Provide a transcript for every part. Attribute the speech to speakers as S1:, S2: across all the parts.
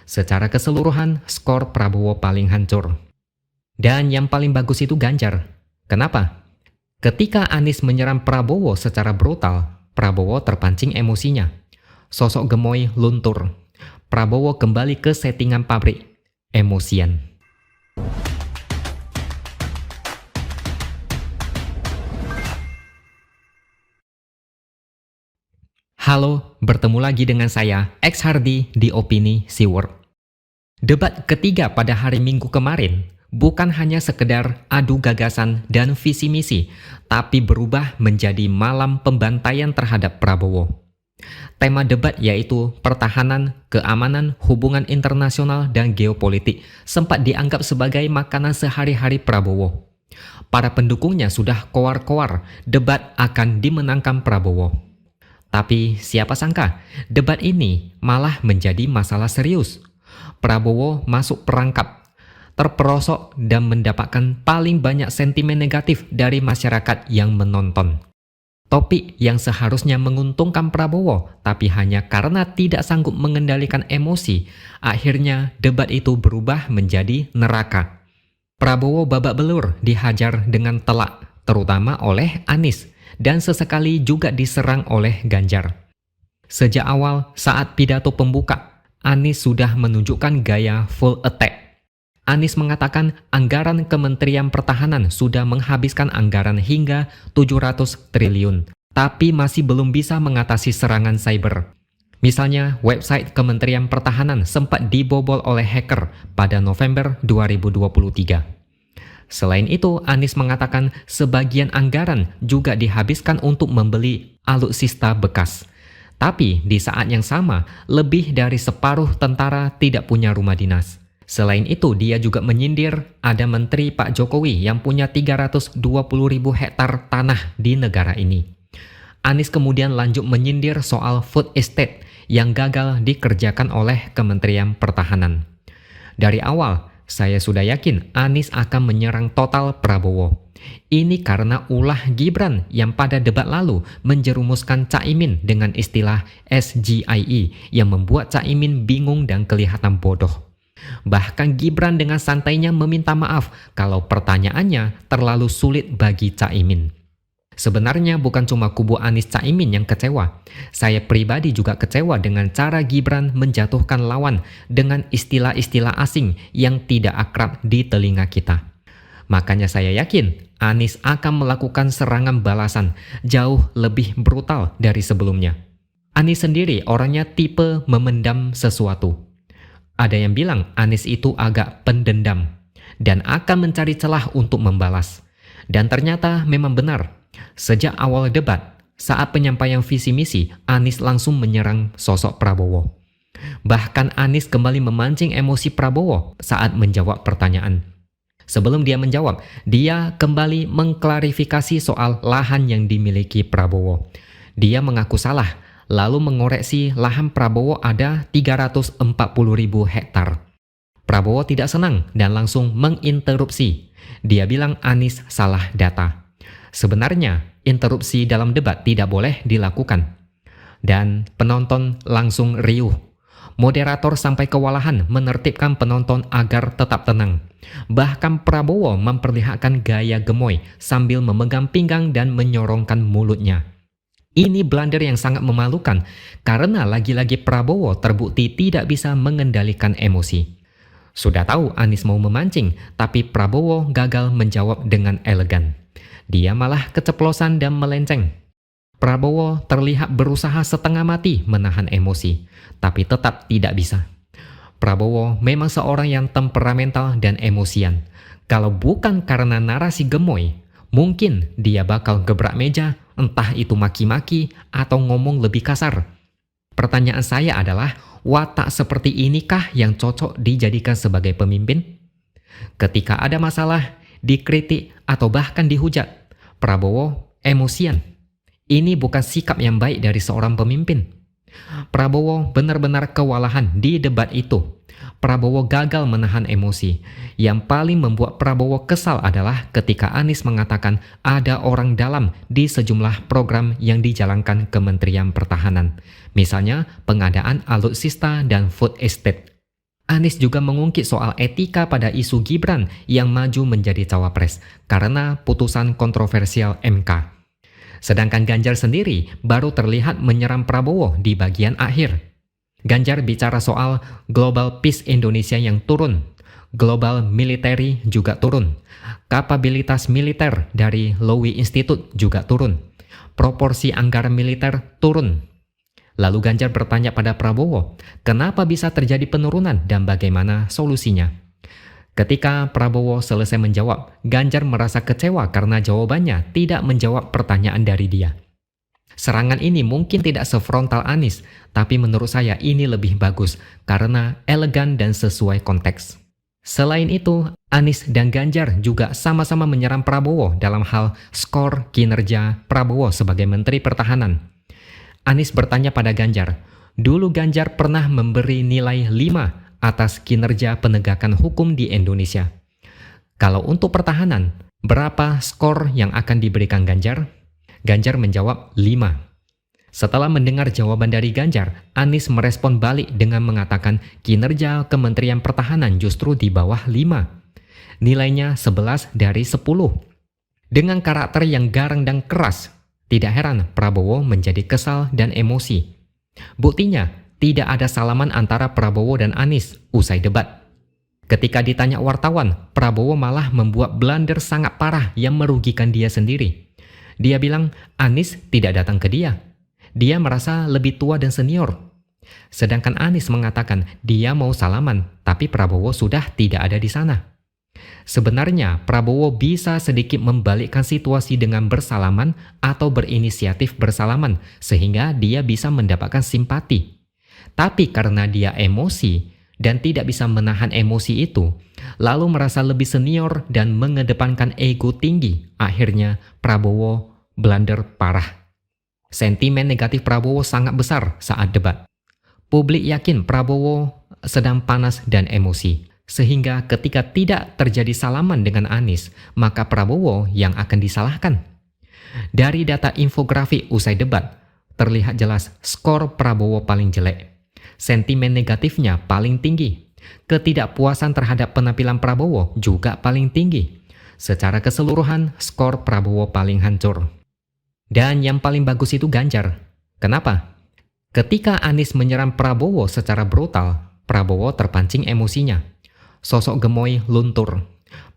S1: Secara keseluruhan, skor Prabowo paling hancur. Dan yang paling bagus itu Ganjar. Kenapa? Ketika Anies menyerang Prabowo secara brutal, Prabowo terpancing emosinya. Sosok gemoy luntur. Prabowo kembali ke settingan pabrik. Emosian. Halo, bertemu lagi dengan saya, X Hardy di Opini Siword. Debat ketiga pada hari Minggu kemarin bukan hanya sekedar adu gagasan dan visi misi, tapi berubah menjadi malam pembantaian terhadap Prabowo. Tema debat yaitu pertahanan, keamanan, hubungan internasional, dan geopolitik sempat dianggap sebagai makanan sehari-hari Prabowo. Para pendukungnya sudah koar-koar debat akan dimenangkan Prabowo. Tapi siapa sangka debat ini malah menjadi masalah serius. Prabowo masuk perangkap, terperosok dan mendapatkan paling banyak sentimen negatif dari masyarakat yang menonton. Topik yang seharusnya menguntungkan Prabowo, tapi hanya karena tidak sanggup mengendalikan emosi, akhirnya debat itu berubah menjadi neraka. Prabowo babak belur dihajar dengan telak, terutama oleh Anies, dan sesekali juga diserang oleh Ganjar. Sejak awal saat pidato pembuka, Anies sudah menunjukkan gaya full attack. Anies mengatakan anggaran Kementerian Pertahanan sudah menghabiskan anggaran hingga 700 triliun, tapi masih belum bisa mengatasi serangan cyber. Misalnya, website Kementerian Pertahanan sempat dibobol oleh hacker pada November 2023. Selain itu, Anies mengatakan sebagian anggaran juga dihabiskan untuk membeli alutsista bekas. Tapi di saat yang sama, lebih dari separuh tentara tidak punya rumah dinas. Selain itu, dia juga menyindir ada menteri Pak Jokowi yang punya 320.000 hektar tanah di negara ini. Anies kemudian lanjut menyindir soal food estate yang gagal dikerjakan oleh Kementerian Pertahanan. Dari awal, saya sudah yakin Anies akan menyerang total Prabowo. Ini karena ulah Gibran yang pada debat lalu menjerumuskan Caimin dengan istilah SGIE yang membuat Caimin bingung dan kelihatan bodoh. Bahkan Gibran dengan santainya meminta maaf kalau pertanyaannya terlalu sulit bagi Caimin. Sebenarnya bukan cuma kubu Anies Caimin yang kecewa. Saya pribadi juga kecewa dengan cara Gibran menjatuhkan lawan dengan istilah-istilah asing yang tidak akrab di telinga kita. Makanya saya yakin Anies akan melakukan serangan balasan jauh lebih brutal dari sebelumnya. Anies sendiri orangnya tipe memendam sesuatu. Ada yang bilang Anies itu agak pendendam dan akan mencari celah untuk membalas. Dan ternyata memang benar. Sejak awal debat, saat penyampaian visi misi, Anies langsung menyerang sosok Prabowo. Bahkan Anies kembali memancing emosi Prabowo saat menjawab pertanyaan. Sebelum dia menjawab, dia kembali mengklarifikasi soal lahan yang dimiliki Prabowo. Dia mengaku salah, lalu mengoreksi lahan Prabowo ada 340.000 hektar. Prabowo tidak senang dan langsung menginterupsi. Dia bilang Anies salah data. Sebenarnya, interupsi dalam debat tidak boleh dilakukan. Dan penonton langsung riuh. Moderator sampai kewalahan menertibkan penonton agar tetap tenang. Bahkan Prabowo memperlihatkan gaya gemoy sambil memegang pinggang dan menyorongkan mulutnya. Ini blunder yang sangat memalukan karena lagi-lagi Prabowo terbukti tidak bisa mengendalikan emosi. Sudah tahu Anies mau memancing, tapi Prabowo gagal menjawab dengan elegan. Dia malah keceplosan dan melenceng. Prabowo terlihat berusaha setengah mati menahan emosi, tapi tetap tidak bisa. Prabowo memang seorang yang temperamental dan emosian. Kalau bukan karena narasi gemoy, mungkin dia bakal gebrak meja, entah itu maki-maki atau ngomong lebih kasar. Pertanyaan saya adalah, watak seperti inikah yang cocok dijadikan sebagai pemimpin? Ketika ada masalah, dikritik atau bahkan dihujat, Prabowo emosian. Ini bukan sikap yang baik dari seorang pemimpin. Prabowo benar-benar kewalahan di debat itu. Prabowo gagal menahan emosi. Yang paling membuat Prabowo kesal adalah ketika Anies mengatakan ada orang dalam di sejumlah program yang dijalankan Kementerian Pertahanan. Misalnya pengadaan alutsista dan food estate. Anies juga mengungkit soal etika pada isu Gibran yang maju menjadi cawapres karena putusan kontroversial MK. Sedangkan Ganjar sendiri baru terlihat menyerang Prabowo di bagian akhir. Ganjar bicara soal global peace Indonesia yang turun, global military juga turun, kapabilitas militer dari Lowy Institute juga turun, proporsi anggaran militer turun. Lalu Ganjar bertanya pada Prabowo, kenapa bisa terjadi penurunan dan bagaimana solusinya? Ketika Prabowo selesai menjawab, Ganjar merasa kecewa karena jawabannya tidak menjawab pertanyaan dari dia. Serangan ini mungkin tidak sefrontal Anies, tapi menurut saya ini lebih bagus karena elegan dan sesuai konteks. Selain itu, Anies dan Ganjar juga sama-sama menyerang Prabowo dalam hal skor kinerja Prabowo sebagai Menteri Pertahanan. Anies bertanya pada Ganjar, dulu Ganjar pernah memberi nilai 5 atas kinerja penegakan hukum di Indonesia. Kalau untuk pertahanan, berapa skor yang akan diberikan Ganjar? Ganjar menjawab 5. Setelah mendengar jawaban dari Ganjar, Anies merespon balik dengan mengatakan kinerja Kementerian Pertahanan justru di bawah 5. Nilainya 11 dari 10. Dengan karakter yang garang dan keras, tidak heran Prabowo menjadi kesal dan emosi. Buktinya, tidak ada salaman antara Prabowo dan Anies usai debat. Ketika ditanya wartawan, Prabowo malah membuat blunder sangat parah yang merugikan dia sendiri. Dia bilang Anies tidak datang ke dia. Dia merasa lebih tua dan senior. Sedangkan Anies mengatakan dia mau salaman, tapi Prabowo sudah tidak ada di sana. Sebenarnya Prabowo bisa sedikit membalikkan situasi dengan bersalaman atau berinisiatif bersalaman sehingga dia bisa mendapatkan simpati. Tapi karena dia emosi dan tidak bisa menahan emosi itu, lalu merasa lebih senior dan mengedepankan ego tinggi, akhirnya Prabowo blunder parah. Sentimen negatif Prabowo sangat besar saat debat. Publik yakin Prabowo sedang panas dan emosi. Sehingga ketika tidak terjadi salaman dengan Anies, maka Prabowo yang akan disalahkan. Dari data infografik usai debat, terlihat jelas skor Prabowo paling jelek. Sentimen negatifnya paling tinggi. Ketidakpuasan terhadap penampilan Prabowo juga paling tinggi. Secara keseluruhan, skor Prabowo paling hancur. Dan yang paling bagus itu Ganjar. Kenapa? Ketika Anies menyerang Prabowo secara brutal, Prabowo terpancing emosinya. Sosok gemoy luntur.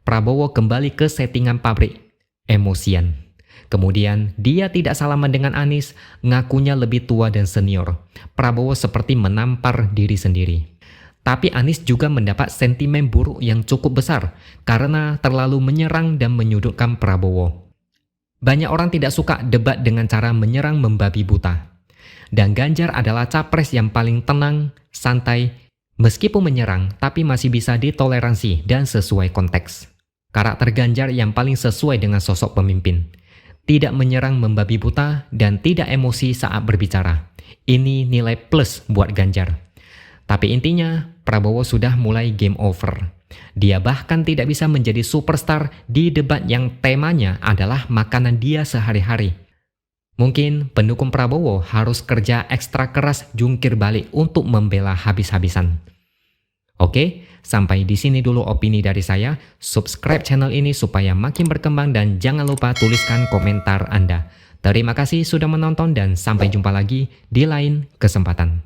S1: Prabowo kembali ke settingan pabrik. Emosian. Kemudian dia tidak salaman dengan Anies, ngakunya lebih tua dan senior. Prabowo seperti menampar diri sendiri. Tapi Anies juga mendapat sentimen buruk yang cukup besar karena terlalu menyerang dan menyudutkan Prabowo. Banyak orang tidak suka debat dengan cara menyerang membabi buta. Dan Ganjar adalah capres yang paling tenang, santai, meskipun menyerang, tapi masih bisa ditoleransi dan sesuai konteks. Karakter Ganjar yang paling sesuai dengan sosok pemimpin. Tidak menyerang membabi buta dan tidak emosi saat berbicara. Ini nilai plus buat Ganjar. Tapi intinya, Prabowo sudah mulai game over. Dia bahkan tidak bisa menjadi superstar di debat yang temanya adalah makanan dia sehari-hari. Mungkin pendukung Prabowo harus kerja ekstra keras jungkir balik untuk membela habis-habisan. Oke, sampai di sini dulu opini dari saya. Subscribe channel ini supaya makin berkembang dan jangan lupa tuliskan komentar Anda. Terima kasih sudah menonton dan sampai jumpa lagi di lain kesempatan.